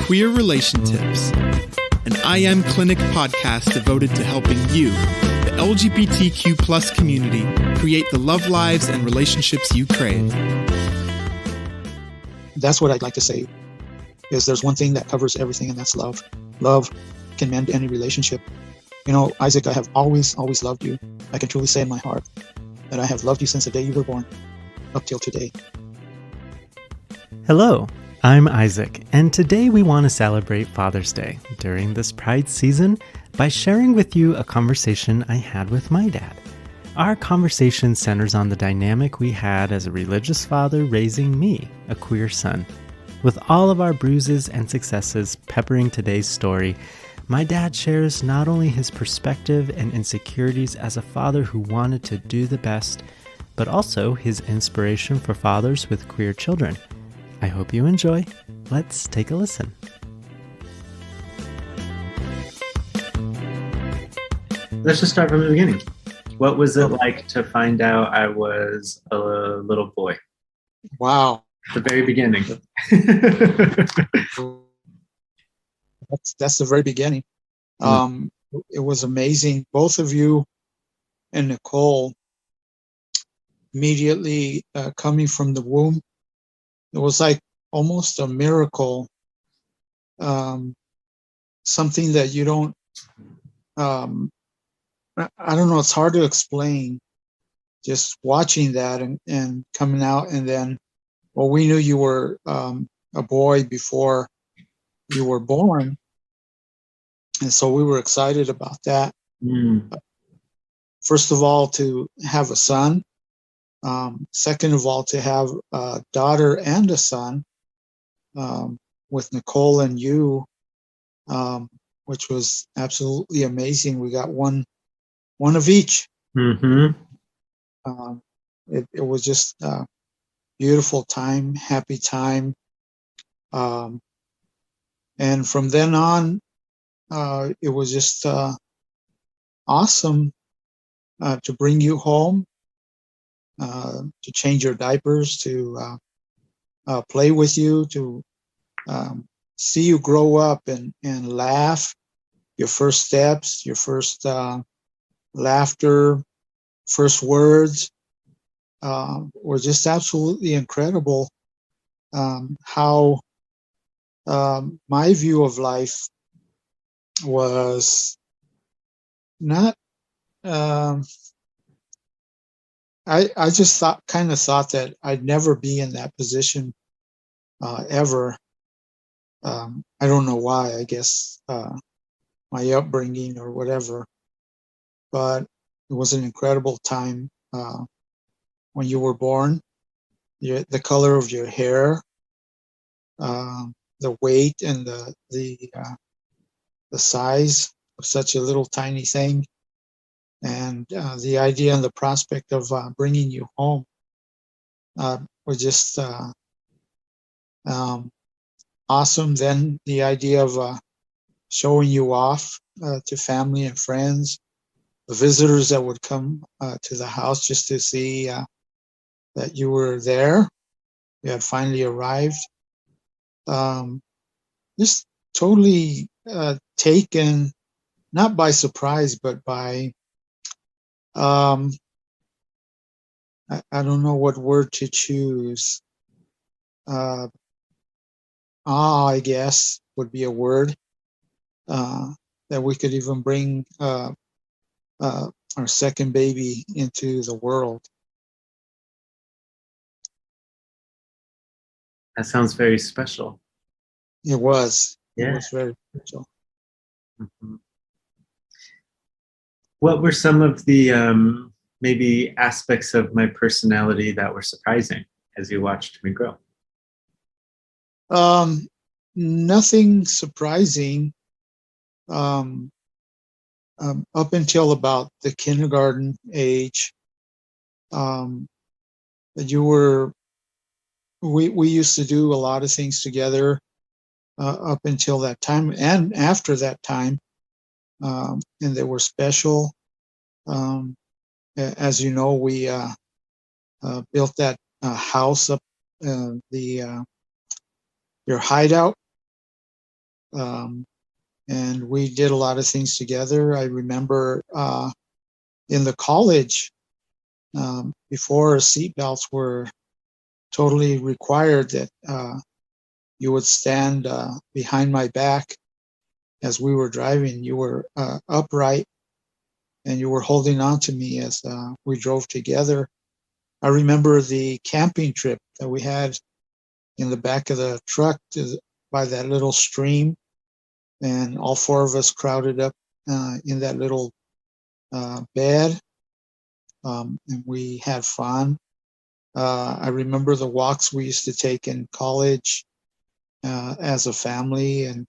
Queer Relation Tips, an IM Clinic podcast devoted to helping you, the LGBTQ plus community, create the love lives and relationships you crave. That's what I'd like to say, is there's one thing that covers everything, and that's love. Love can mend any relationship. You know, Isaac, I have always loved you. I can truly say in my heart that I have loved you since the day you were born, up till today. Hello, I'm Isaac, and today we want to celebrate Father's Day during this Pride season by sharing with you a conversation I had with my dad. Our conversation centers on the dynamic we had as a religious father raising me, a queer son. With all of our bruises and successes peppering today's story, my dad shares not only his perspective and insecurities as a father who wanted to do the best, but also his inspiration for fathers with queer children. I hope you enjoy. Let's take a listen. Let's just start from the beginning. What was it like to find out I was a little boy? Wow. The very beginning. That's the very beginning. It was amazing. Both of you and Nicole immediately coming from the womb. It was like almost a miracle, something that you don't, I don't know, it's hard to explain, just watching that and coming out. And then, well, we knew you were a boy before you were born. And so we were excited about that. First of all, to have a son. Second of all, to have a daughter and a son, with Nicole and you, which was absolutely amazing. We got one of each. Mm-hmm. It was just a beautiful time, happy time. And from then on, it was just awesome to bring you home, to change your diapers, to play with you, to see you grow up and laugh, your first steps, your first laughter, first words were just absolutely incredible. How my view of life was not, I just kind of thought that I'd never be in that position ever. I don't know why, I guess my upbringing or whatever, but it was an incredible time when you were born. The color of your hair, the weight and the size of such a little tiny thing, and the idea and the prospect of bringing you home was just awesome. Then the idea of showing you off to family and friends, the visitors that would come to the house just to see that you were there, you had finally arrived. Just totally taken, not by surprise, but by, I don't know what word to choose. I guess would be a word that we could even bring our second baby into the world. That sounds very special. It was. Yeah. It was very special. Mm-hmm. What were some of the maybe aspects of my personality that were surprising as you watched me grow? Nothing surprising. Up until about the kindergarten age, we used to do a lot of things together up until that time and after that time, and they were special. As you know, we built that house up, your hideout and we did a lot of things together. I remember in the college, before seatbelts were totally required, that you would stand behind my back as we were driving. You were upright, and you were holding on to me as we drove together. I remember the camping trip that we had in the back of the truck by that little stream, and all four of us crowded up in that little bed, and we had fun. I remember the walks we used to take in college as a family, and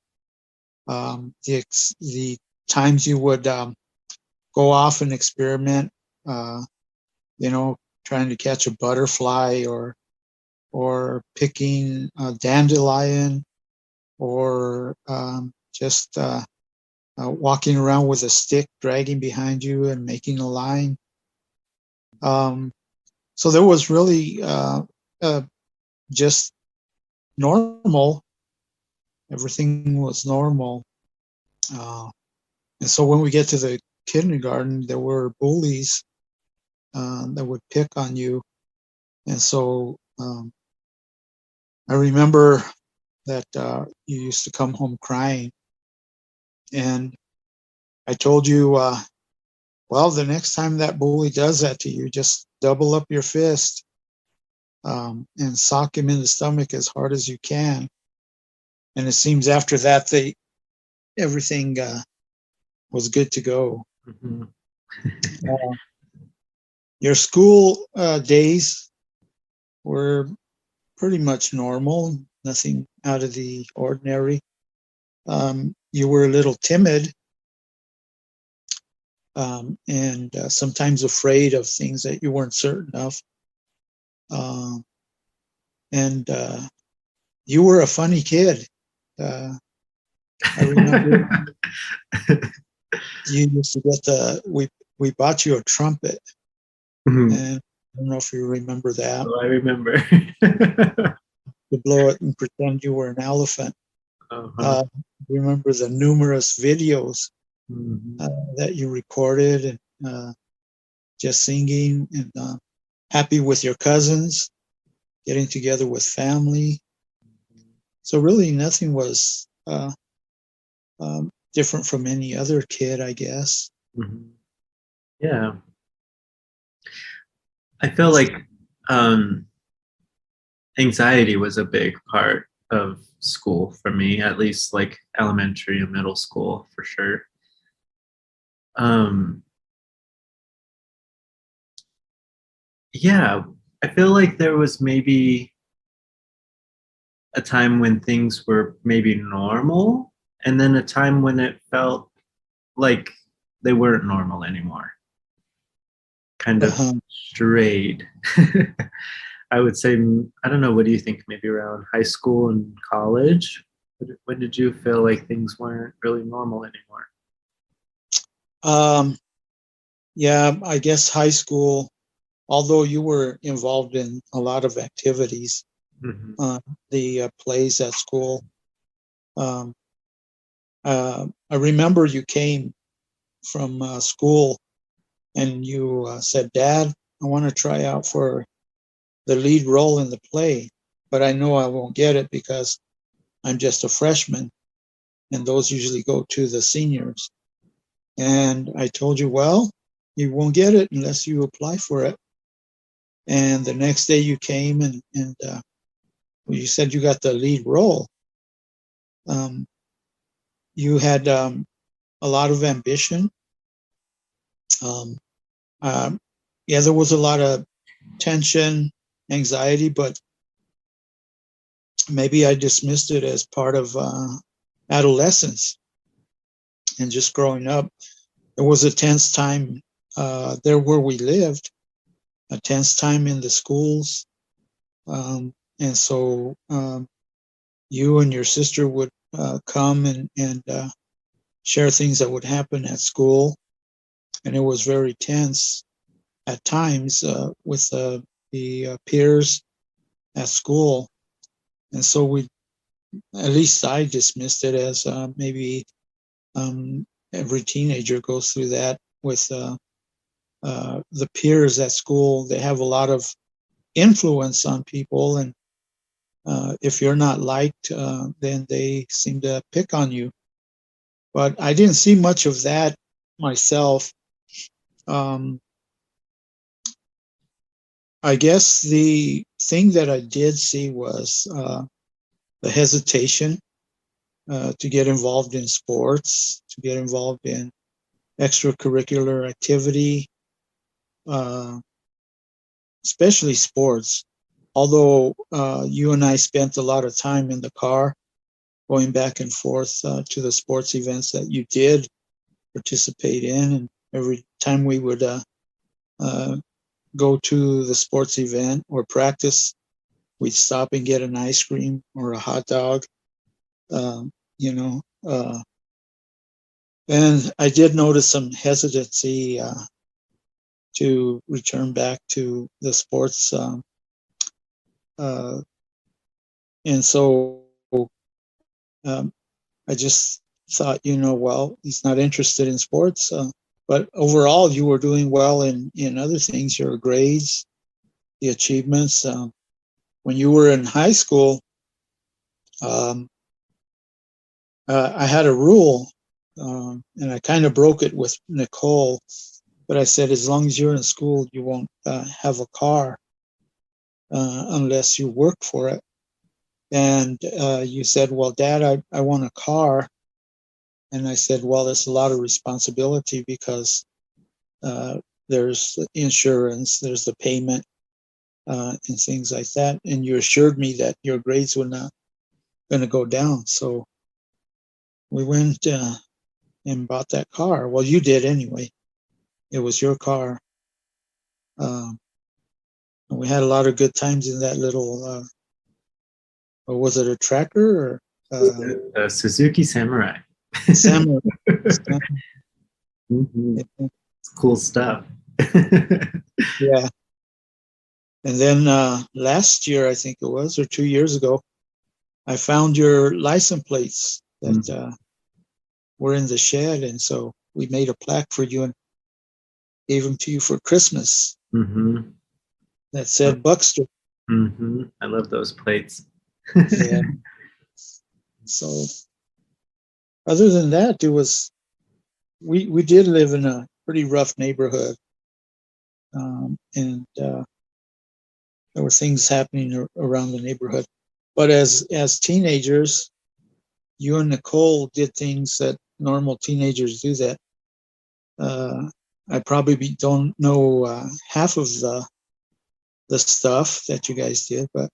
the times you would go off and experiment, trying to catch a butterfly, or picking a dandelion, or just walking around with a stick dragging behind you and making a line. So there was really just normal. Everything was normal. And so when we get to the kindergarten, there were bullies that would pick on you. And so I remember that you used to come home crying. And I told you, well, the next time that bully does that to you, just double up your fist and sock him in the stomach as hard as you can. And it seems after that, everything was good to go. Mm-hmm. Your school days were pretty much normal, nothing out of the ordinary. You were a little timid, and sometimes afraid of things that you weren't certain of. And you were a funny kid. I remember you used to get we bought you a trumpet, Mm-hmm. and I don't know if you remember that. Oh, I remember. To blow it and pretend you were an elephant. Uh-huh. Remember the numerous videos Mm-hmm. that you recorded, and just singing, and happy with your cousins, getting together with family. So really nothing was different from any other kid, I guess. Mm-hmm. Yeah. I feel like anxiety was a big part of school for me, at least like elementary and middle school for sure. Yeah, I feel like there was maybe a time when things were maybe normal, and then a time when it felt like they weren't normal anymore. Kind of strayed. I would say, I don't know, what do you think, maybe around high school and college? When did you feel like things weren't really normal anymore? Yeah, I guess high school, although you were involved in a lot of activities, Mm-hmm. the plays at school. I remember you came from school and you said, "Dad, I want to try out for the lead role in the play, but I know I won't get it because I'm just a freshman, and those usually go to the seniors." And I told you, well, you won't get it unless you apply for it. And the next day you came, and you said you got the lead role. You had a lot of ambition. Yeah, there was a lot of tension, anxiety, but maybe I dismissed it as part of adolescence and just growing up. There was a tense time there where we lived, a tense time in the schools. And so you and your sister would come and share things that would happen at school. And it was very tense at times with the peers at school. And so at least I dismissed it as maybe every teenager goes through that with the peers at school. They have a lot of influence on people, and if you're not liked, then they seem to pick on you. But I didn't see much of that myself. Um, I guess the thing that I did see was the hesitation to get involved in sports, to get involved in extracurricular activity, uh, especially sports. Although you and I spent a lot of time in the car going back and forth to the sports events that you did participate in, and every time we would uh, go to the sports event or practice, we'd stop and get an ice cream or a hot dog, um, you know. And I did notice some hesitancy to return back to the sports. Uh, and so um, I just thought, well, he's not interested in sports. But overall, you were doing well in other things, your grades, the achievements. When you were in high school, um, I had a rule, and I kind of broke it with Nicole. But I said, as long as you're in school, you won't have a car unless you work for it. And you said, well, Dad, I want a car. And I said, well, that's a lot of responsibility because there's insurance, there's the payment, and things like that. And you assured me that your grades were not going to go down. So we went and bought that car. Well, you did anyway. It was your car. And we had a lot of good times in that little, or was it a tracker or The Suzuki Samurai. Samurai? Mm-hmm. It's cool stuff. Yeah. And then last year, I think it was, or 2 years ago, I found your license plates that were in the shed. And so we made a plaque for you and gave them to you for Christmas. Mm-hmm. That said Buckster. Mm-hmm. I love those plates. Yeah. So other than that, it was, we did live in a pretty rough neighborhood. And there were things happening around the neighborhood. But as teenagers, you and Nicole did things that normal teenagers do that I probably don't know half of the stuff that you guys did, but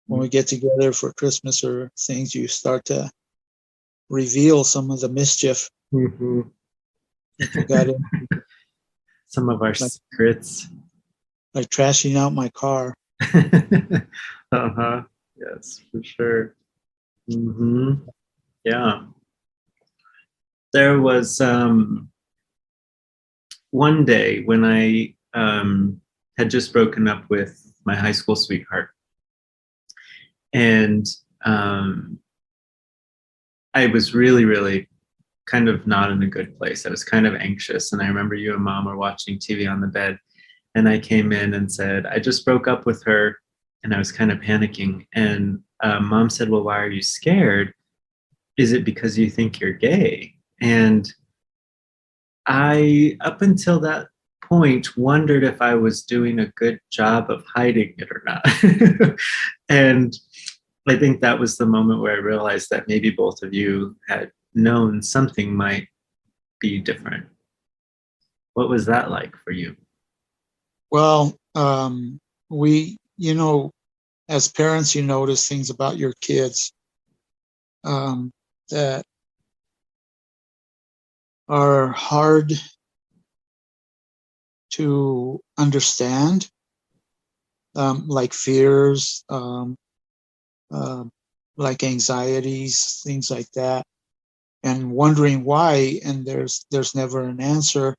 when we get together for Christmas or things, you start to reveal some of the mischief that you got in, some of our secrets. like trashing out my car. Uh-huh. Yes, for sure. Mm-hmm. Yeah. There was one day when I had just broken up with my high school sweetheart. And I was really, really kind of not in a good place. I was kind of anxious. And I remember you and Mom were watching TV on the bed. And I came in and said, I just broke up with her. And I was kind of panicking. And Mom said, well, why are you scared? Is it because you think you're gay? And I, up until that point, wondered if I was doing a good job of hiding it or not. And I think that was the moment where I realized that maybe both of you had known something might be different. What was that like for you? Well, we, as parents, you notice things about your kids that are hard to understand, like fears, like anxieties, things like that, and wondering why. And there's never an answer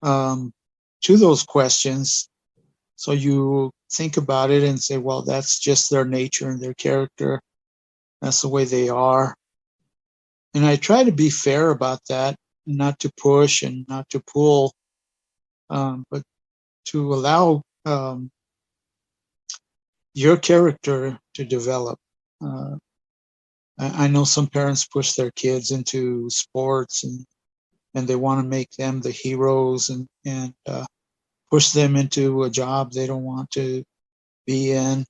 to those questions. So you think about it and say, well, that's just their nature and their character. that's the way they are. And I try to be fair about that, not to push and not to pull, but to allow your character to develop. Uh, I know some parents push their kids into sports and they want to make them the heroes and push them into a job they don't want to be in.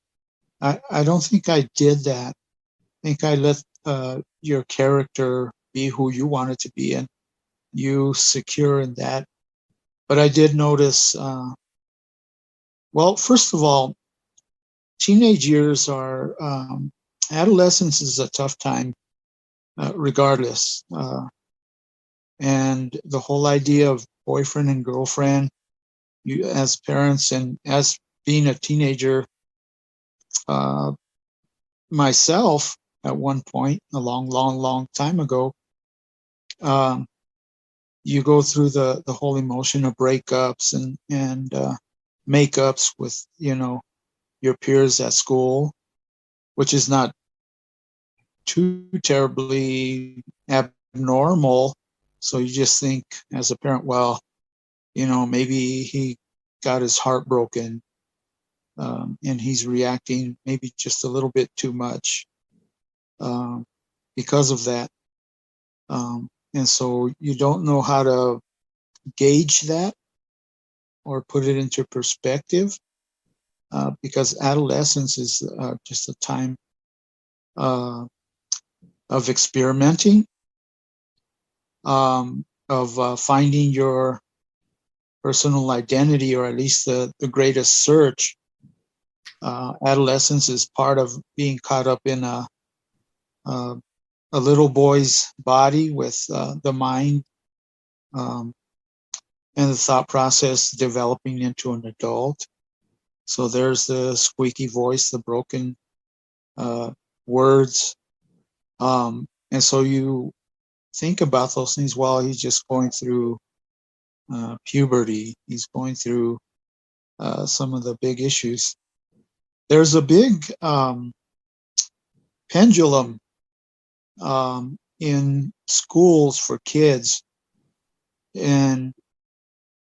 I don't think I did that. I think I let your character be who you want it to be and you secure in that. But I did notice, well, first of all, teenage years are, adolescence is a tough time, regardless. And the whole idea of boyfriend and girlfriend, you as parents and as being a teenager, uh, myself at one point, a long time ago, um, you go through the whole emotion of breakups and makeups with, your peers at school, which is not too terribly abnormal. So you just think as a parent, well, maybe he got his heart broken, and he's reacting maybe just a little bit too much um, because of that. And so you don't know how to gauge that or put it into perspective, because adolescence is just a time uh, of experimenting, of finding your personal identity, or at least the greatest search. Adolescence is part of being caught up in a, a little boy's body with the mind um, and the thought process developing into an adult. So there's the squeaky voice, the broken words. And so you think about those things while he's just going through puberty. He's going through some of the big issues. There's a big pendulum in schools for kids, and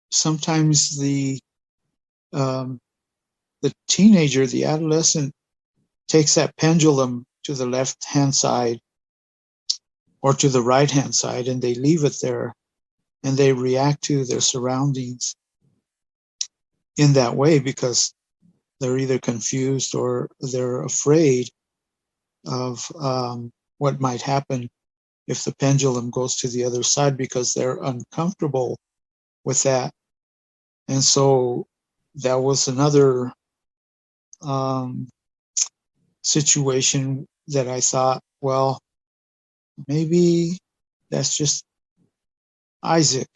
sometimes um, the teenager, the adolescent, takes that pendulum to the left hand side or to the right hand side, and they leave it there, and they react to their surroundings in that way because they're either confused or they're afraid of what might happen if the pendulum goes to the other side, because they're uncomfortable with that. And so that was another situation that I thought, well, maybe that's just Isaac.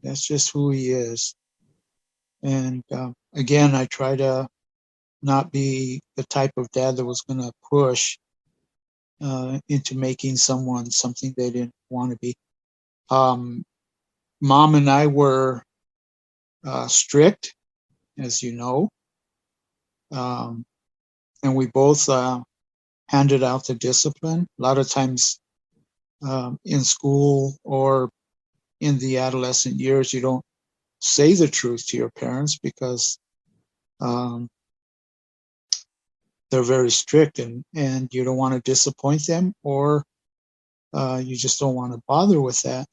That's just who he is. And again, I try to not be the type of dad that was going to push into making someone something they didn't want to be. Mom and I were strict, as you know, um, and we both handed out the discipline. A lot of times in school or in the adolescent years, you don't say the truth to your parents because um, they're very strict, and you don't want to disappoint them, or you just don't want to bother with that.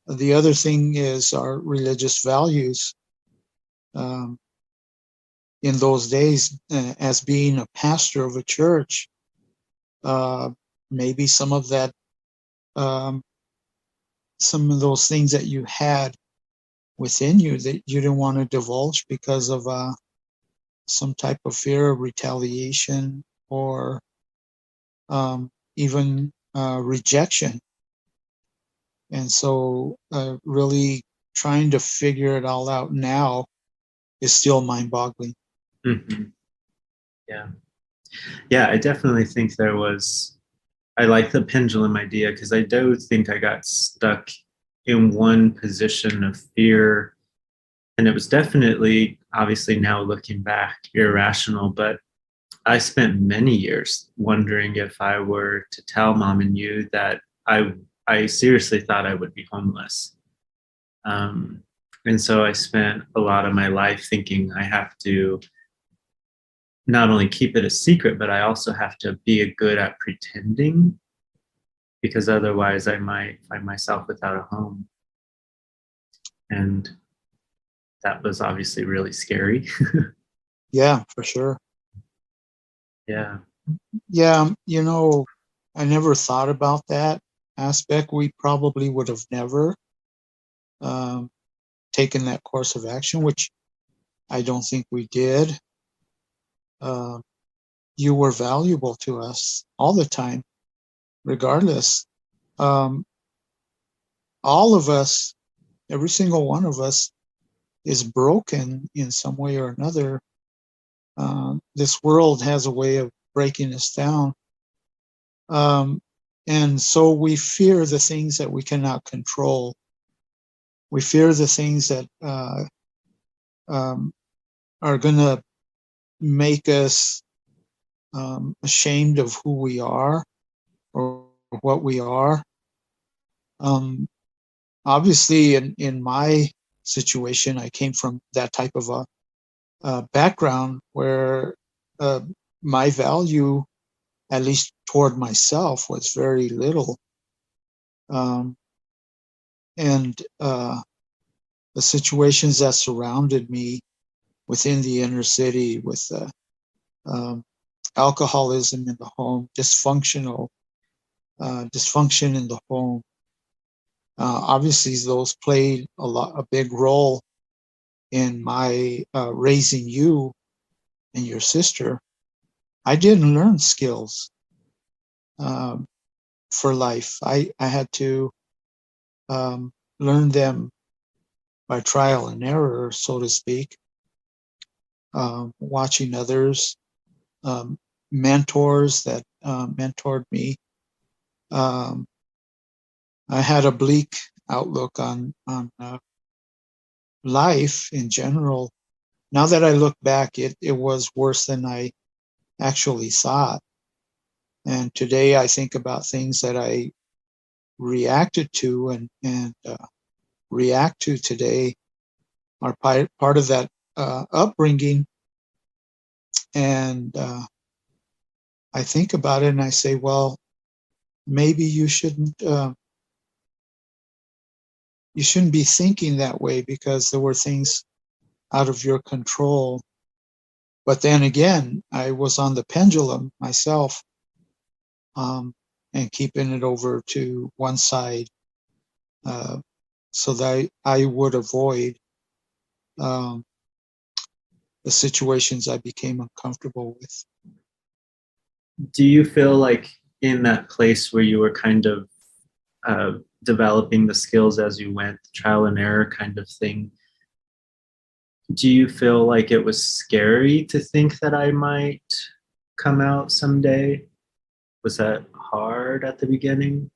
The other thing is our religious values. Um, in those days, as being a pastor of a church, uh, maybe some of that, some of those things that you had within you that you didn't want to divulge because of some type of fear of retaliation or even rejection. And so really trying to figure it all out now is still mind-boggling. Mm-hmm. Yeah. Yeah, I definitely think I like the pendulum idea, because I do think I got stuck in one position of fear. And it was definitely, obviously now looking back, irrational, but I spent many years wondering if I were to tell mom and you that I seriously thought I would be homeless. Um, and so I spent a lot of my life thinking I have to not only keep it a secret, but I also have to be good at pretending, because otherwise I might find myself without a home. And that was obviously really scary. Yeah, for sure. Yeah. Yeah, I never thought about that aspect. We probably would have never um, taken that course of action, which I don't think we did. Uh, you were valuable to us all the time, regardless. Um, all of us, every single one of us, is broken in some way or another. This world has a way of breaking us down. And so we fear the things that we cannot control. We fear the things that um, are going to make us ashamed of who we are or what we are. Um, Obviously, in my situation, I came from that type of a background where uh, my value, at least toward myself, was very little. Um, and the situations that surrounded me within the inner city with um, alcoholism in the home, dysfunction in the home. Obviously, those played a big role in my raising you and your sister. I didn't learn skills um, for life. I had to learn them by trial and error, so to speak, watching others, um, mentors that mentored me. Um, I had a bleak outlook on life in general. Now that I look back, it was worse than I actually thought. And today I think about things that I reacted to and react to today are part of that upbringing. And I think about it and I say, well, maybe you shouldn't be thinking that way because there were things out of your control. But then again, I was on the pendulum myself, and keeping it over to one side, uh, so that I would avoid um, the situations I became uncomfortable with. Do you feel like in that place where you were kind of uh, developing the skills as you went, trial and error kind of thing, do you feel like it was scary to think that I might come out someday? Was that hard at the beginning?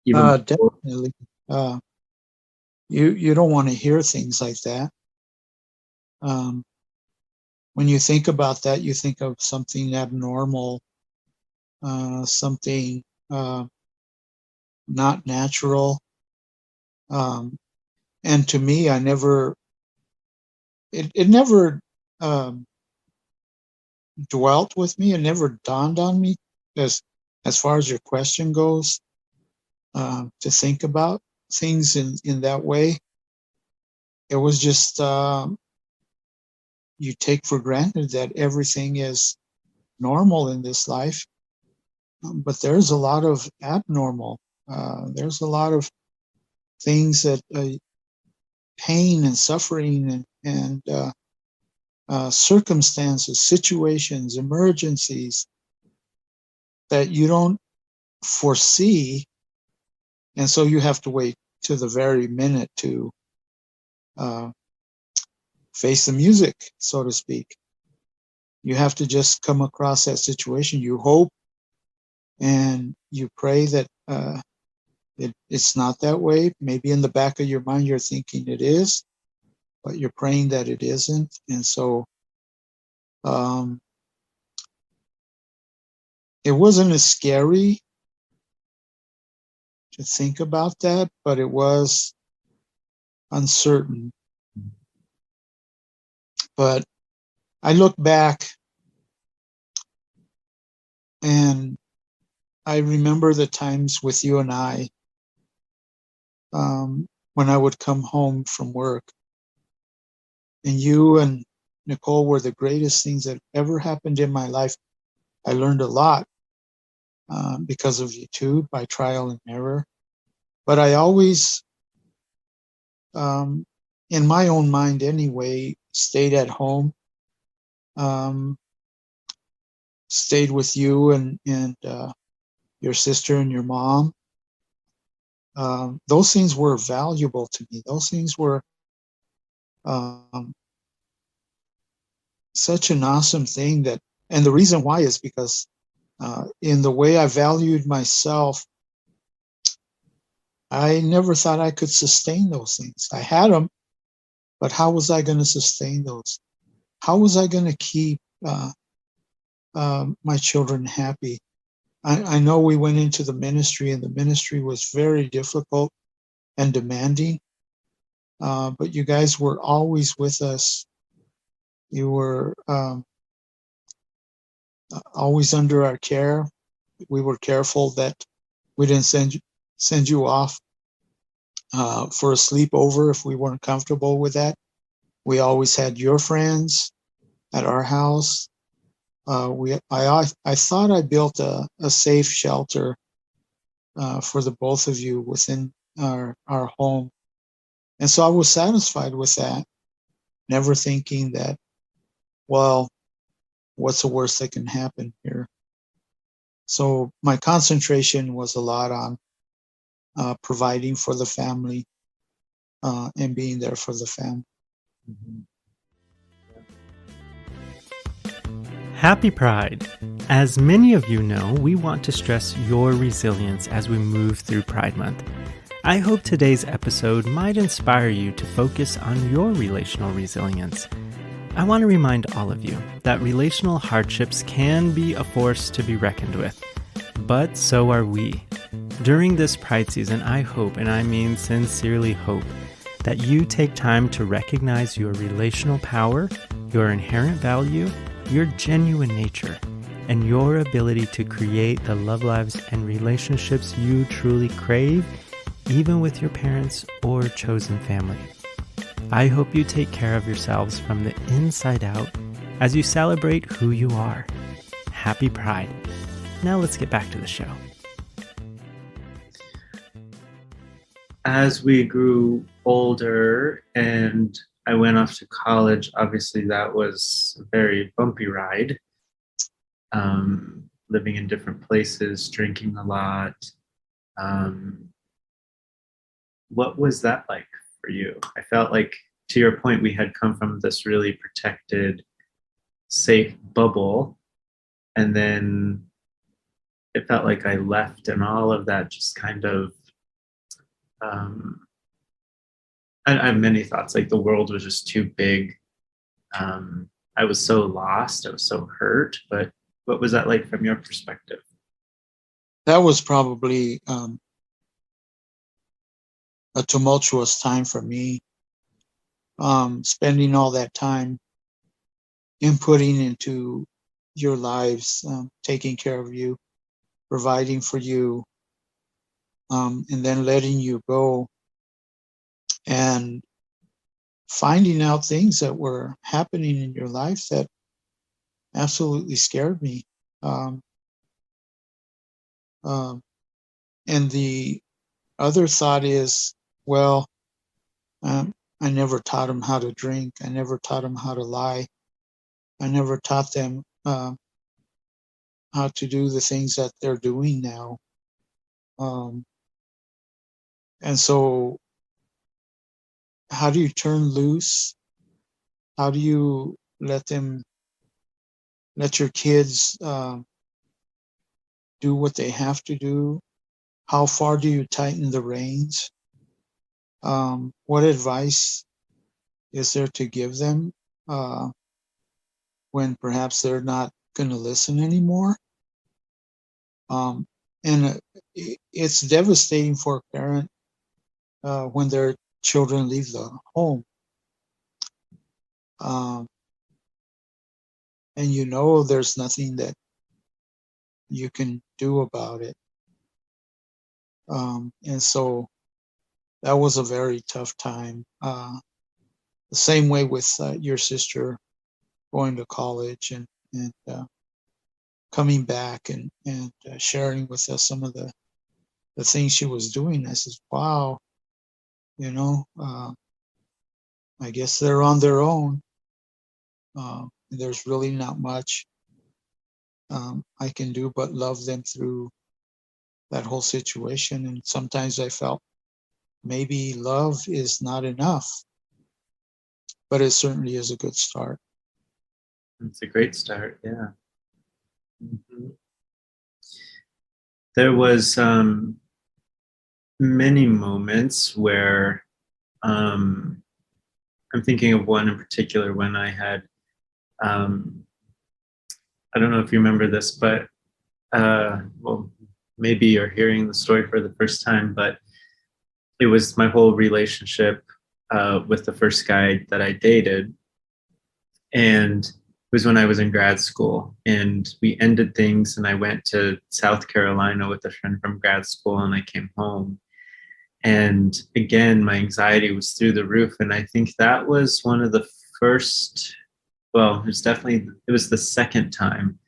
Even before? Definitely. Uh, you don't want to hear things like that. Um, when you think about that, you think of something abnormal, something not natural. Um, and to me, it never um, dwelt with me. It never dawned on me as far as your question goes, to think about things in that way. It was just you take for granted that everything is normal in this life, but there's a lot of abnormal. There's a lot of things that pain and suffering and circumstances, situations, emergencies that you don't foresee, and so you have to wait to the very minute to uh, face the music, so to speak. You have to just come across that situation. You hope and you pray that it's not that way. Maybe in the back of your mind you're thinking it is, but you're praying that it isn't. And so um, it wasn't as scary to think about that, but it was uncertain. But I look back and I remember the times with you and I, when I would come home from work, and you and Nicole were the greatest things that ever happened in my life. I learned a lot because of you two, by trial and error. But I always, in my own mind anyway, stayed at home, stayed with you and your sister and your mom. Those things were valuable to me. Those things were such an awesome thing that, and the reason why is because in the way I valued myself, I never thought I could sustain those things. I had them, but how was I going to sustain those? How was I going to keep my children happy? I know we went into the ministry, and the ministry was very difficult and demanding, but you guys were always with us. You were always under our care. We were careful that we didn't send you off for a sleepover if we weren't comfortable with that. We always had your friends at our house. I thought I built a safe shelter for the both of you within our home, and so I was satisfied with that. Never thinking that, well, what's the worst that can happen here? So my concentration was a lot on providing for the family and being there for the family. Mm-hmm. Happy Pride! As many of you know, we want to stress your resilience as we move through Pride Month. I hope today's episode might inspire you to focus on your relational resilience. I want to remind all of you that relational hardships can be a force to be reckoned with, but so are we. During this Pride season, I hope, and I mean sincerely hope, that you take time to recognize your relational power, your inherent value, your genuine nature, and your ability to create the love lives and relationships you truly crave, even with your parents or chosen family. I hope you take care of yourselves from the inside out as you celebrate who you are. Happy Pride. Now let's get back to the show. As we grew older and I went off to college, obviously that was a very bumpy ride. Living in different places, drinking a lot. What was that like for you? I felt like, to your point, we had come from this really protected, safe bubble, and then it felt like I left, and all of that just kind of, I have many thoughts, like the world was just too big. I was so lost, I was so hurt, but what was that like from your perspective? That was probably a tumultuous time for me, spending all that time inputting into your lives, taking care of you, providing for you, and then letting you go and finding out things that were happening in your life that absolutely scared me. And the other thought is, well, I never taught them how to drink. I never taught them how to lie. I never taught them how to do the things that they're doing now. And so how do you turn loose? How do you let your kids do what they have to do? How far do you tighten the reins? What advice is there to give them when perhaps they're not going to listen anymore? And it's devastating for a parent when their children leave the home. And you know there's nothing that you can do about it. And so that was a very tough time. The same way with your sister going to college and coming back and sharing with us some of the things she was doing. I said, wow, you know, I guess they're on their own. There's really not much I can do but love them through that whole situation. And sometimes I felt maybe love is not enough, but it certainly is a good start. It's a great start, yeah. Mm-hmm. There was many moments where I'm thinking of one in particular when I had, I don't know if you remember this, but well, maybe you're hearing the story for the first time, but it was my whole relationship with the first guy that I dated. And it was when I was in grad school, and we ended things, and I went to South Carolina with a friend from grad school, and I came home. And again, my anxiety was through the roof. And I think that was one of the first, well, it was the second time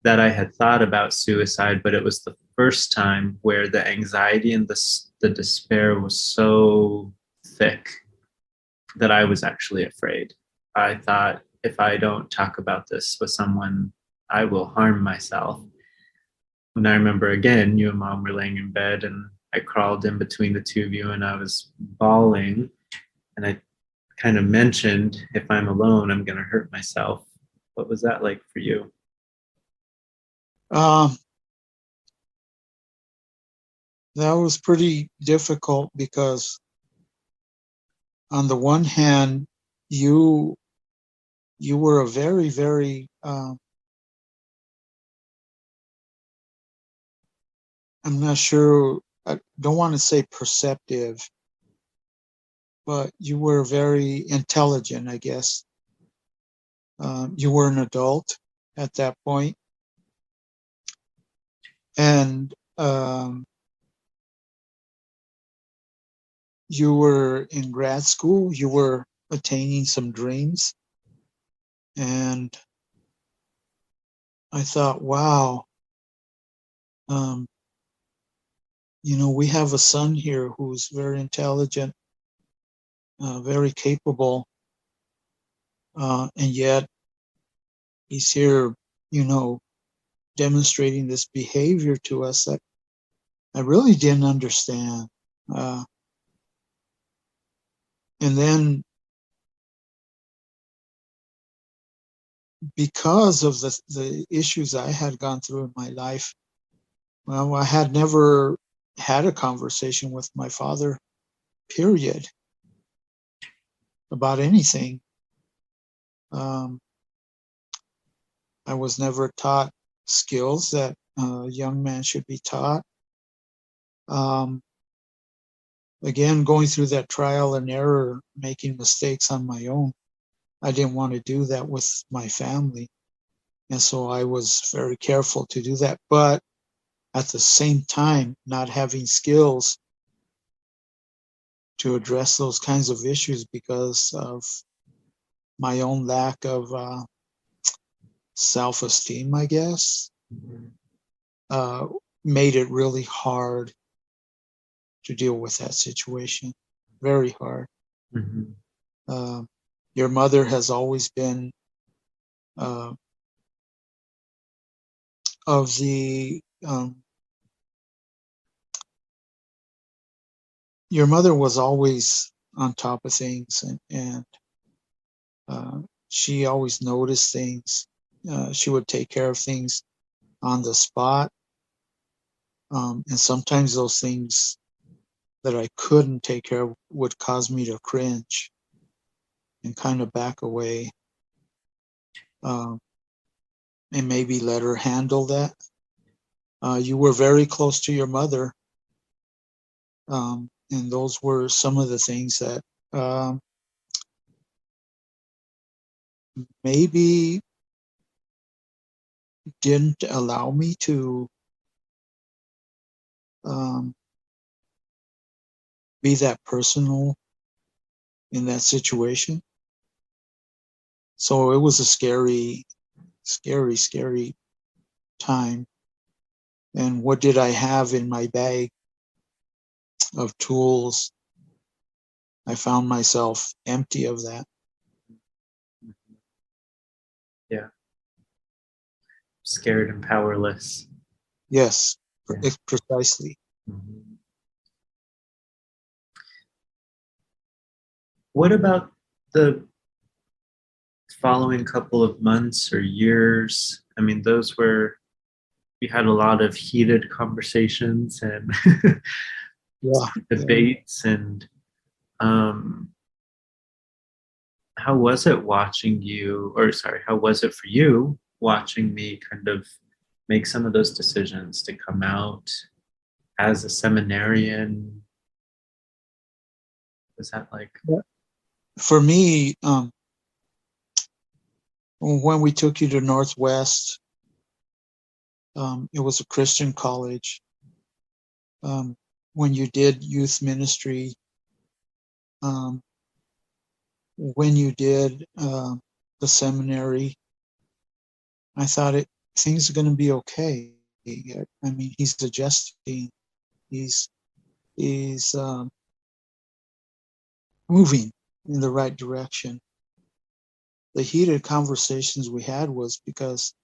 that I had thought about suicide, but it was the first time where the anxiety and the despair was so thick that I was actually afraid. I thought, if I don't talk about this with someone, I will harm myself. And I remember, again, you and Mom were laying in bed, and I crawled in between the two of you, and I was bawling. And I kind of mentioned, if I'm alone, I'm going to hurt myself. What was that like for you? That was pretty difficult because on the one hand, you were a very, very, I'm not sure, I don't want to say perceptive, but you were very intelligent, I guess. You were an adult at that point. And you were in grad school, you were attaining some dreams. And I thought, wow, we have a son here who's very intelligent, very capable, and yet he's here, demonstrating this behavior to us that I really didn't understand. And then because of the issues I had gone through in my life, well, I had never had a conversation with my father, period, about anything. I was never taught skills that a young man should be taught. Again, going through that trial and error, making mistakes on my own, I didn't want to do that with my family. And so I was very careful to do that. But at the same time, not having skills to address those kinds of issues because of my own lack of self-esteem, I guess, made it really hard to deal with that situation. Very hard. Mm-hmm. Your mother has always been of the your mother was always on top of things, and she always noticed things. She would take care of things on the spot, and sometimes those things that I couldn't take care of would cause me to cringe and kind of back away, and maybe let her handle that. You were very close to your mother, and those were some of the things that maybe didn't allow me to be that personal in that situation. So it was a scary, scary, scary time. And what did I have in my bag of tools? I found myself empty of that. Yeah. Scared and powerless. Yes, Yeah. precisely. Mhm. What about the following couple of months or years? I mean, those were, we had a lot of heated conversations and Yeah. debates. And how was it watching you, or sorry, how was it for you watching me kind of make some of those decisions to come out as a seminarian? Was that like? Yeah. For me, when we took you to Northwest, it was a Christian college. When you did youth ministry, when you did the seminary, I thought things are going to be okay. I mean, he's adjusting. He's moving in the right direction. The heated conversations we had was because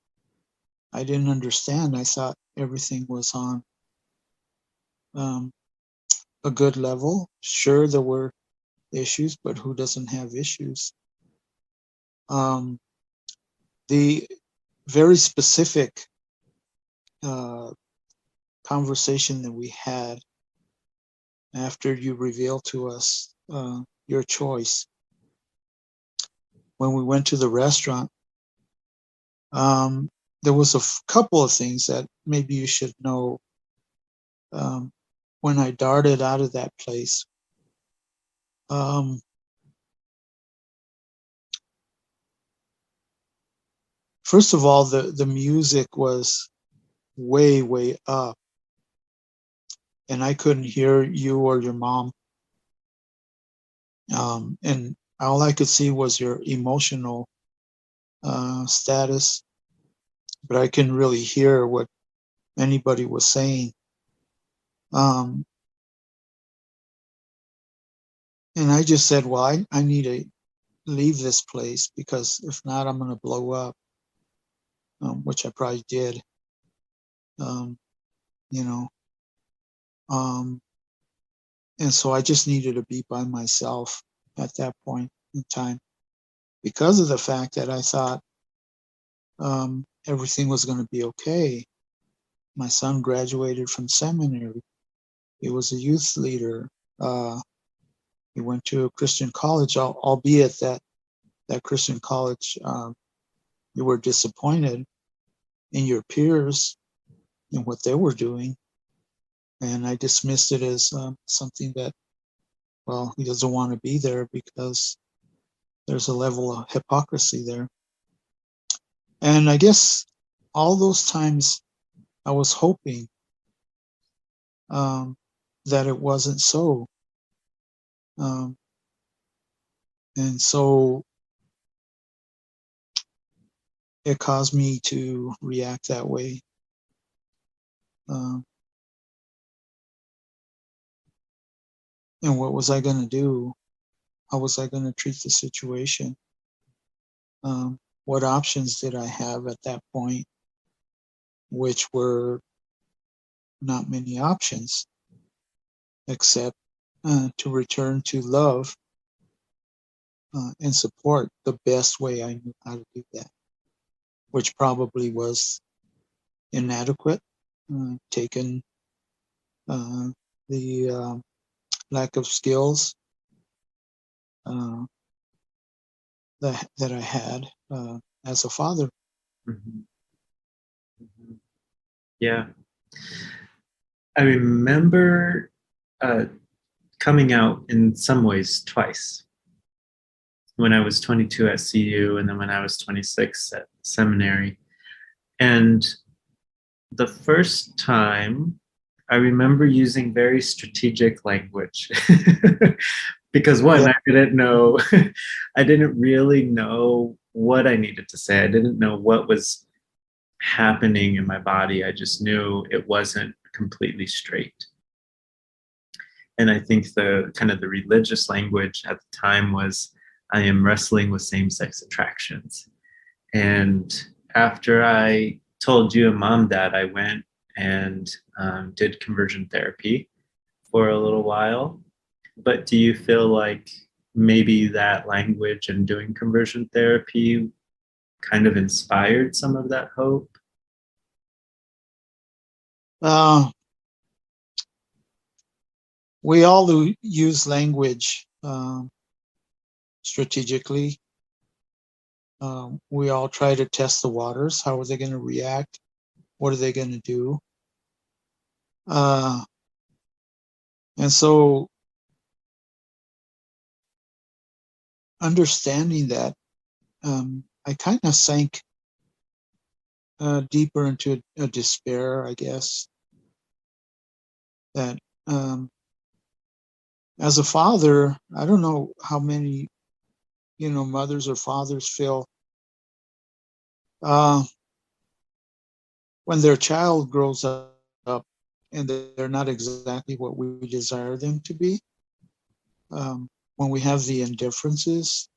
I didn't understand. I thought everything was on a good level. Sure, there were issues, but who doesn't have issues? The very specific conversation that we had after you revealed to us your choice, when we went to the restaurant, there was a couple of things that maybe you should know. When I darted out of that place, first of all, the music was way, way up, and I couldn't hear you or your mom. And all I could see was your emotional status, but I couldn't really hear what anybody was saying. And I just said, well, I need to leave this place, because if not, I'm going to blow up, which I probably did, you know. And so I just needed to be by myself at that point in time, because of the fact that I thought everything was going to be okay. My son graduated from seminary. He was a youth leader. He went to a Christian college, albeit that Christian college, you were disappointed in your peers and what they were doing. And I dismissed it as something that, well, he doesn't want to be there because there's a level of hypocrisy there. And I guess all those times I was hoping that it wasn't so. And so it caused me to react that way. And what was I going to do? How was I going to treat the situation? What options did I have at that point, which were not many options, except to return to love and support the best way I knew how to do that, which probably was inadequate, taken the lack of skills that I had as a father. Mhm. Mhm. Yeah. I remember coming out in some ways twice. When I was 22 at CU, and then when I was 26 at seminary. And the first time, I remember using very strategic language because one, Yeah. I didn't know, I didn't really know what I needed to say. I didn't know what was happening in my body. I just knew it wasn't completely straight. And I think the kind of the religious language at the time was, I am wrestling with same-sex attractions. And after I told you and mom that, I went and did conversion therapy for a little while. But do you feel like maybe that language and doing conversion therapy kind of inspired some of that hope? We all use language strategically. We all try to test the waters. How are they going to react? What are they going to do? And so understanding that, I kind of sank deeper into a despair, I guess, that as a father, I don't know how many, mothers or fathers feel when their child grows up and they're not exactly what we desire them to be. When we have the indifferences,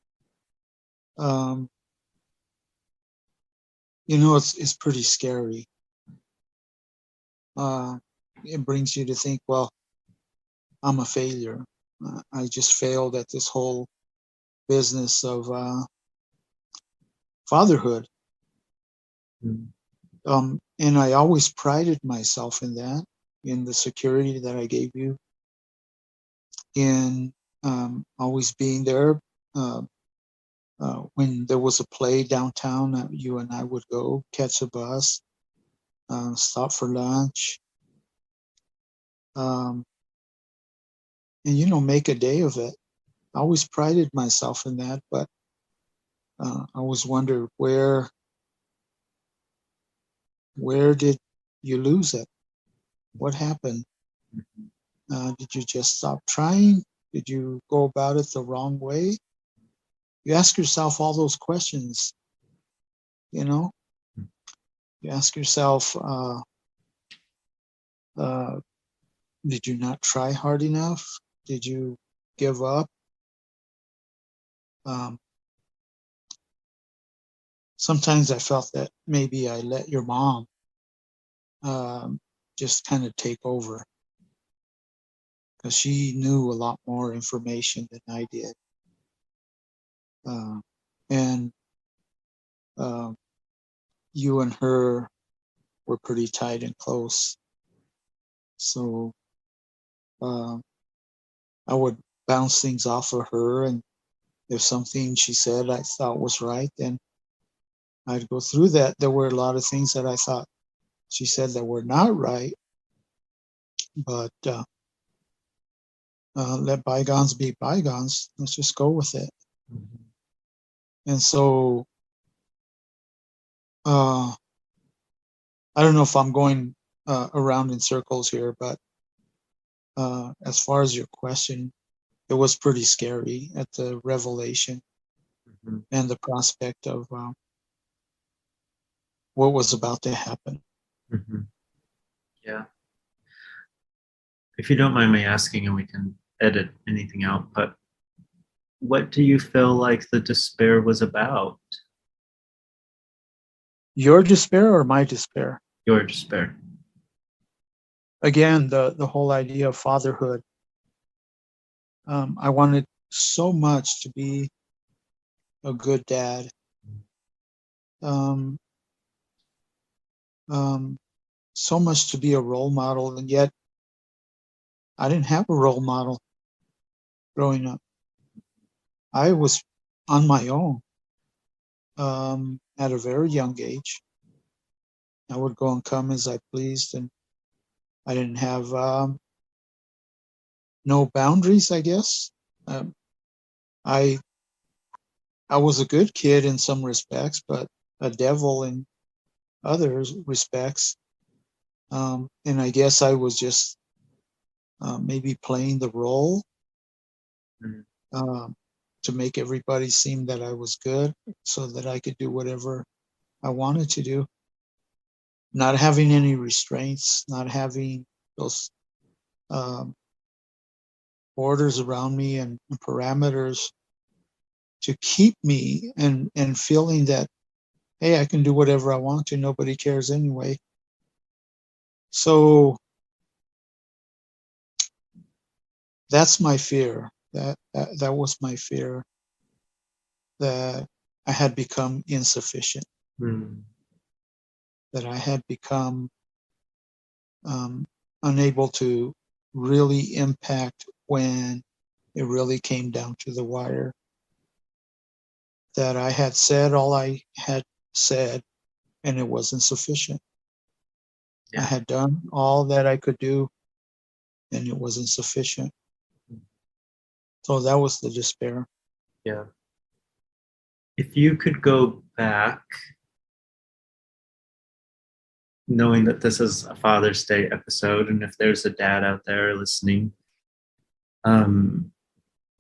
it's pretty scary. It brings you to think, well, I'm a failure. I just failed at this whole business of fatherhood. Mm. And I always prided myself in that, in the security that I gave you, in always being there. When there was a play downtown, you and I would go catch a bus, stop for lunch, and make a day of it. I always prided myself in that, but I always wondered where did you lose it? What happened? Did you just stop trying? Did you go about it the wrong way? You ask yourself all those questions. You ask yourself, did you not try hard enough? Did you give up? Sometimes I felt that maybe I let your mom just kind of take over, because she knew a lot more information than I did. And you and her were pretty tight and close. So I would bounce things off of her, and if something she said I thought was right, then I'd go through that. There were a lot of things that I thought she said that were not right, but let bygones be bygones. Let's just go with it. Mhm. And so I don't know if I'm going around in circles here, but as far as your question, it was pretty scary at the revelation Mhm. and the prospect of what was about to happen. Mhm. Yeah. If you don't mind me asking, and we can edit anything out, but what do you feel like the despair was about? Your despair or my despair? Your despair. Again, the whole idea of fatherhood. I wanted so much to be a good dad. Um, so much to be a role model, and yet I didn't have a role model growing up. I was on my own at a very young age. I would go and come as I pleased, and I didn't have no boundaries, I guess. I I was a good kid in some respects, but a devil in other respects. And I guess I was just maybe playing the role Mm. to make everybody seem that I was good so that I could do whatever I wanted to do. Not having any restraints, not having those um, borders around me and parameters to keep me and feeling that, hey, I can do whatever I want to. Nobody cares anyway. So that's my fear. That was my fear, that I had become insufficient, Mm. that I had become unable to really impact when it really came down to the wire, that I had said all I had said and it wasn't sufficient. I Yeah. had done all that I could do and it wasn't sufficient. So that was the despair. Yeah. If you could go back, knowing that this is a Father's Day episode, and if there's a dad out there listening, um,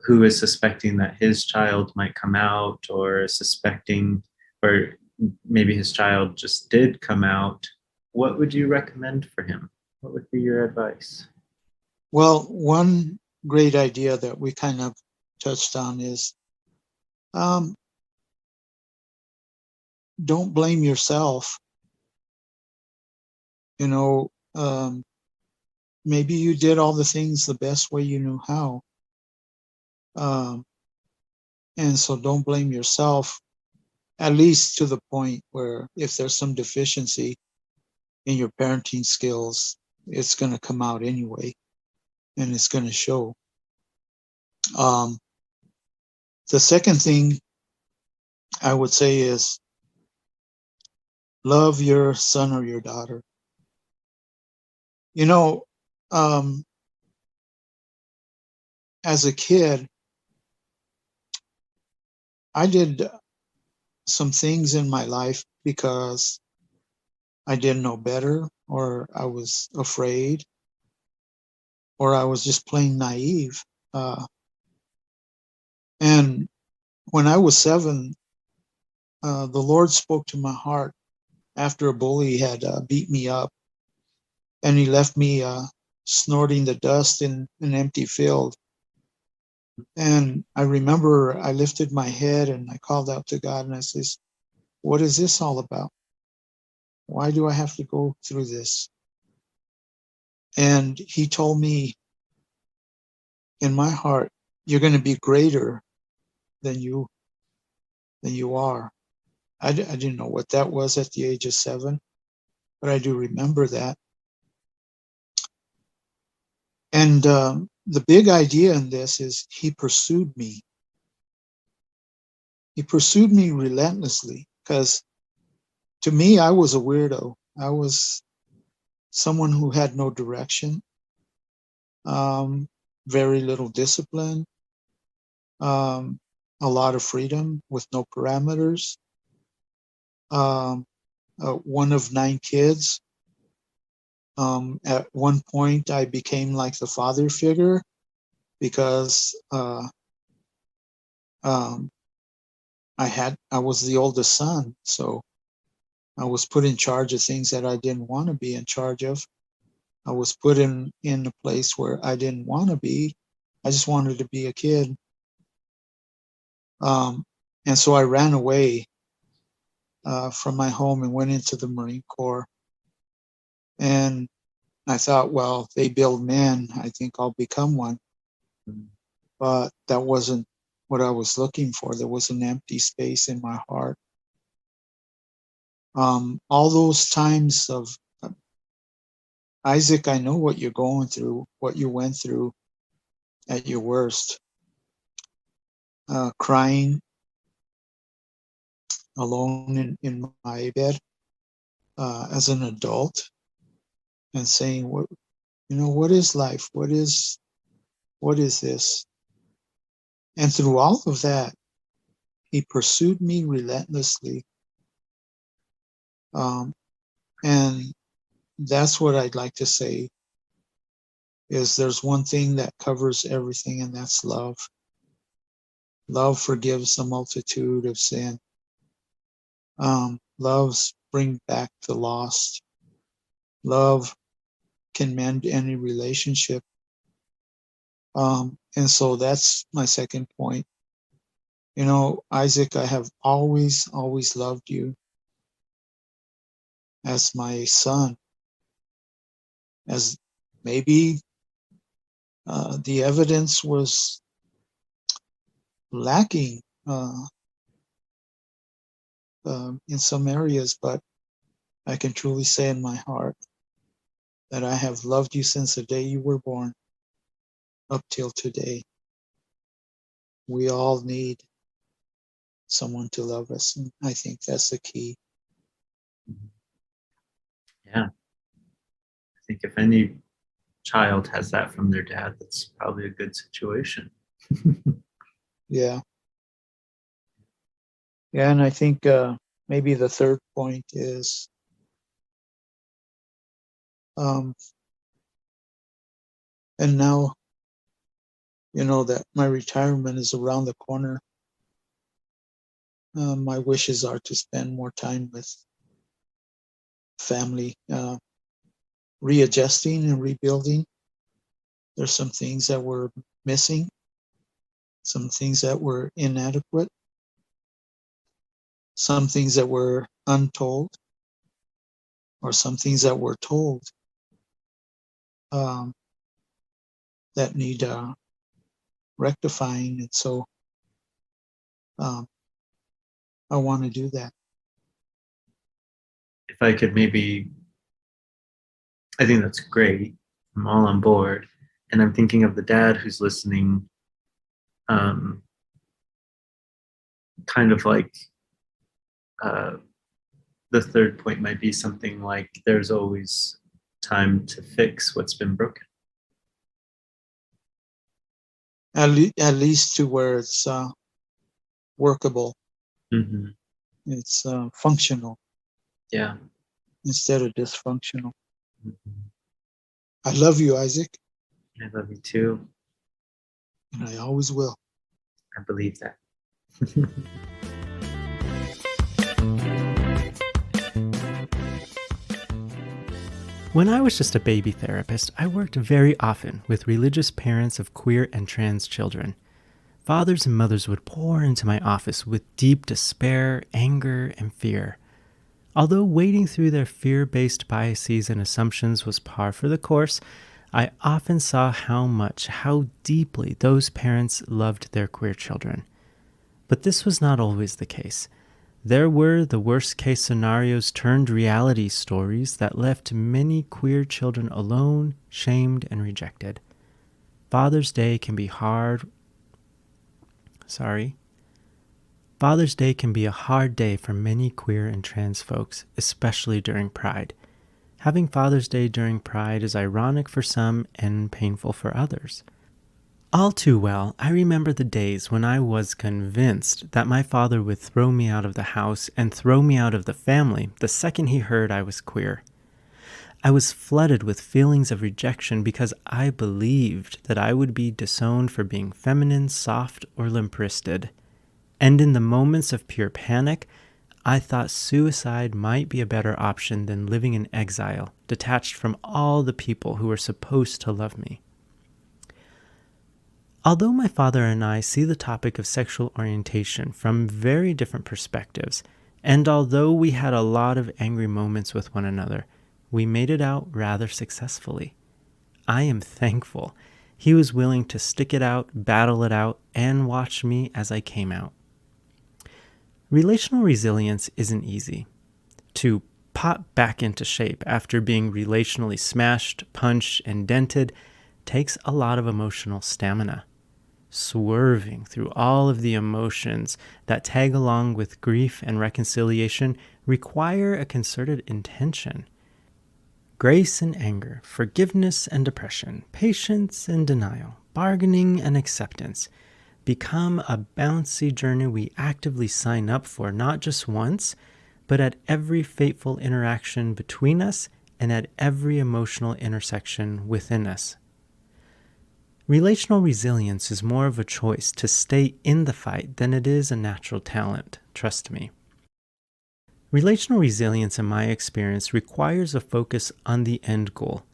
who is suspecting that his child might come out, or suspecting, or maybe his child just did come out, what would you recommend for him? What would be your advice? Well, one great idea that we kind of touched on is um, don't blame yourself. You know, maybe you did all the things the best way you knew how. Um, and so don't blame yourself, at least to the point where if there's some deficiency in your parenting skills, it's going to come out anyway and it's going to show. Um, the second thing I would say is love your son or your daughter. You know, um, as a kid, I did some things in my life because I didn't know better, or I was afraid, or I was just plain naive. And when I was 7, the Lord spoke to my heart after a bully had beat me up, and he left me snorting the dust in an empty field. And I remember I lifted my head and I called out to God and I says, what is this all about? Why do I have to go through this? And he told me in my heart, you're going to be greater than you are. I didn't know what that was at the age of 7, but I do remember that. And the big idea in this is he pursued me. He pursued me relentlessly because to me, I was a weirdo. I was someone who had no direction, um, very little discipline, um, a lot of freedom with no parameters. Um, one of 9 kids. At one point, I became like the father figure because um, I was the oldest son, so I was put in charge of things that I didn't want to be in charge of. I was put in a place where I didn't want to be. I just wanted to be a kid. Um, and so I ran away from my home and went into the Marine Corps. And I thought, well, they build men. I think I'll become one. But that wasn't what I was looking for. There was an empty space in my heart. All those times of Isaac, I know what you're going through, what you went through at your worst. Crying alone in my bed as an adult and saying, what is life? What is this? And through all of that, he pursued me relentlessly. And that's what I'd like to say is there's one thing that covers everything, and that's love. Love forgives a multitude of sin. Love brings back the lost. Love can mend any relationship. And so that's my second point. Isaac, I have always loved you as my son, as maybe the evidence was lacking in some areas, but I can truly say in my heart that I have loved you since the day you were born up till today. We all need someone to love us, and I think that's the key. Yeah. I think if any child has that from their dad, that's probably a good situation. Yeah. Yeah, and I think maybe the third point is and now, that my retirement is around the corner, my wishes are to spend more time with family, readjusting and rebuilding. There's some things that were missing, some things that were inadequate, some things that were untold, or some things that were told that need rectifying. And so I want to do that. If I could maybe, I think that's great. I'm all on board. And I'm thinking of the dad who's listening, kind of like the third point might be something like there's always time to fix what's been broken. At least to where it's workable. Mm-hmm. It's functional. Yeah. Instead of dysfunctional. Mm-hmm. I love you, Isaac. I love you too. And I always will. I believe that. When I was just a baby therapist, I worked very often with religious parents of queer and trans children. Fathers and mothers would pour into my office with deep despair, anger, and fear. Although wading through their fear-based biases and assumptions was par for the course, I often saw how deeply those parents loved their queer children. But this was not always the case. There were the worst-case scenarios turned reality stories that left many queer children alone, shamed, and rejected. Father's Day can be a hard day for many queer and trans folks, especially during Pride. Having Father's Day during Pride is ironic for some and painful for others. All too well, I remember the days when I was convinced that my father would throw me out of the house and throw me out of the family the second he heard I was queer. I was flooded with feelings of rejection because I believed that I would be disowned for being feminine, soft, or limp-wristed. And in the moments of pure panic, I thought suicide might be a better option than living in exile, detached from all the people who were supposed to love me. Although my father and I see the topic of sexual orientation from very different perspectives, and although we had a lot of angry moments with one another, we made it out rather successfully. I am thankful he was willing to stick it out, battle it out, and watch me as I came out. Relational resilience isn't easy. To pop back into shape after being relationally smashed, punched, and dented takes a lot of emotional stamina. Swerving through all of the emotions that tag along with grief and reconciliation require a concerted intention. Grace and anger, forgiveness and depression, patience and denial, bargaining and acceptance become a bouncy journey we actively sign up for not just once, but at every fateful interaction between us and at every emotional intersection within us. Relational resilience is more of a choice to stay in the fight than it is a natural talent, trust me. Relational resilience, in my experience, requires a focus on the end goal.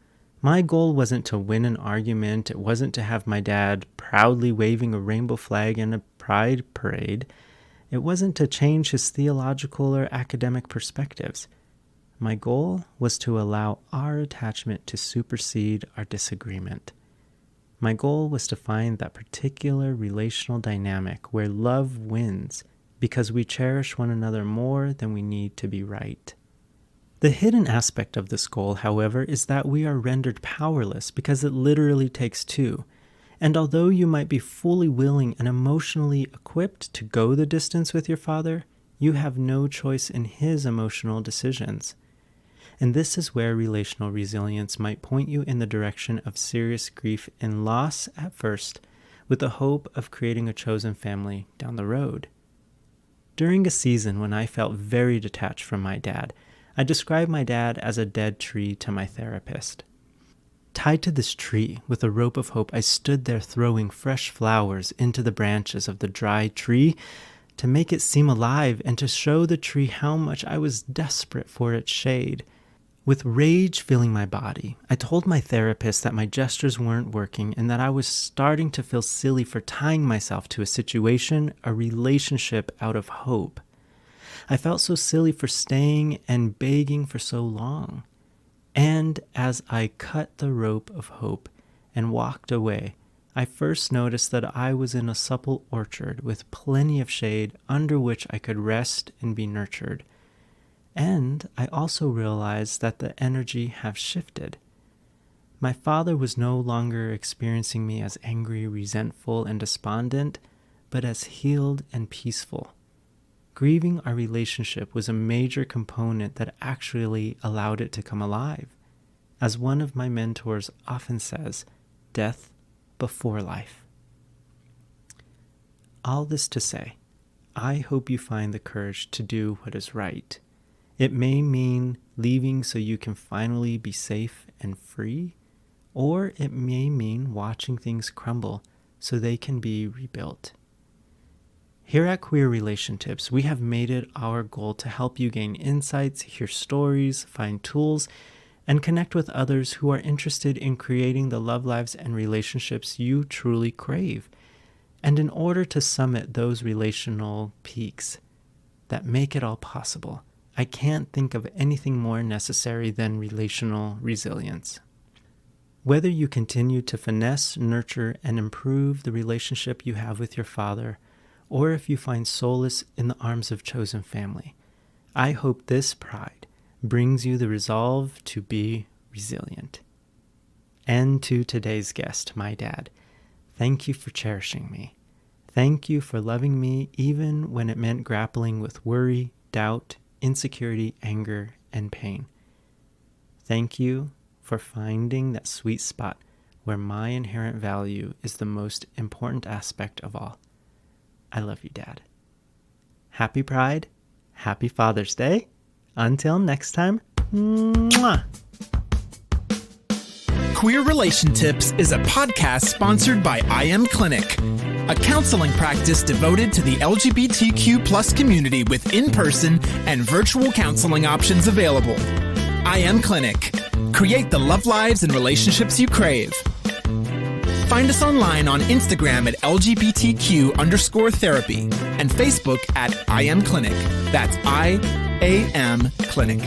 My goal wasn't to win an argument. It wasn't to have my dad proudly waving a rainbow flag in a pride parade. It wasn't to change his theological or academic perspectives. My goal was to allow our attachment to supersede our disagreement. My goal was to find that particular relational dynamic where love wins because we cherish one another more than we need to be right. The hidden aspect of this goal, however, is that we are rendered powerless because it literally takes two. And although you might be fully willing and emotionally equipped to go the distance with your father, you have no choice in his emotional decisions. And this is where relational resilience might point you in the direction of serious grief and loss at first, with the hope of creating a chosen family down the road. During a season when I felt very detached from my dad, I described my dad as a dead tree to my therapist. Tied to this tree with a rope of hope, I stood there throwing fresh flowers into the branches of the dry tree to make it seem alive and to show the tree how much I was desperate for its shade. With rage filling my body, I told my therapist that my gestures weren't working and that I was starting to feel silly for tying myself to a situation, a relationship out of hope. I felt so silly for staying and begging for so long. And as I cut the rope of hope and walked away, I first noticed that I was in a supple orchard with plenty of shade under which I could rest and be nurtured. And I also realized that the energy had shifted. My father was no longer experiencing me as angry, resentful, and despondent, but as healed and peaceful. Grieving our relationship was a major component that actually allowed it to come alive. As one of my mentors often says, death before life. All this to say, I hope you find the courage to do what is right. It may mean leaving so you can finally be safe and free, or it may mean watching things crumble so they can be rebuilt. Here at Queer RelationTips, we have made it our goal to help you gain insights, hear stories, find tools, and connect with others who are interested in creating the love lives and relationships you truly crave. And in order to summit those relational peaks that make it all possible, I can't think of anything more necessary than relational resilience. Whether you continue to finesse, nurture, and improve the relationship you have with your father, or if you find solace in the arms of chosen family, I hope this pride brings you the resolve to be resilient. And to today's guest, my dad, thank you for cherishing me. Thank you for loving me even when it meant grappling with worry, doubt, insecurity, anger, and pain. Thank you for finding that sweet spot where my inherent value is the most important aspect of all. I love you, Dad. Happy Pride. Happy Father's Day. Until next time. Mwah! Queer RelationTips is a podcast sponsored by iAmClinic, a counseling practice devoted to the LGBTQ plus community with in-person and virtual counseling options available. iAmClinic. Create the love lives and relationships you crave. Find us online on Instagram at LGBTQ_therapy and Facebook at iAmClinic. That's iAmClinic.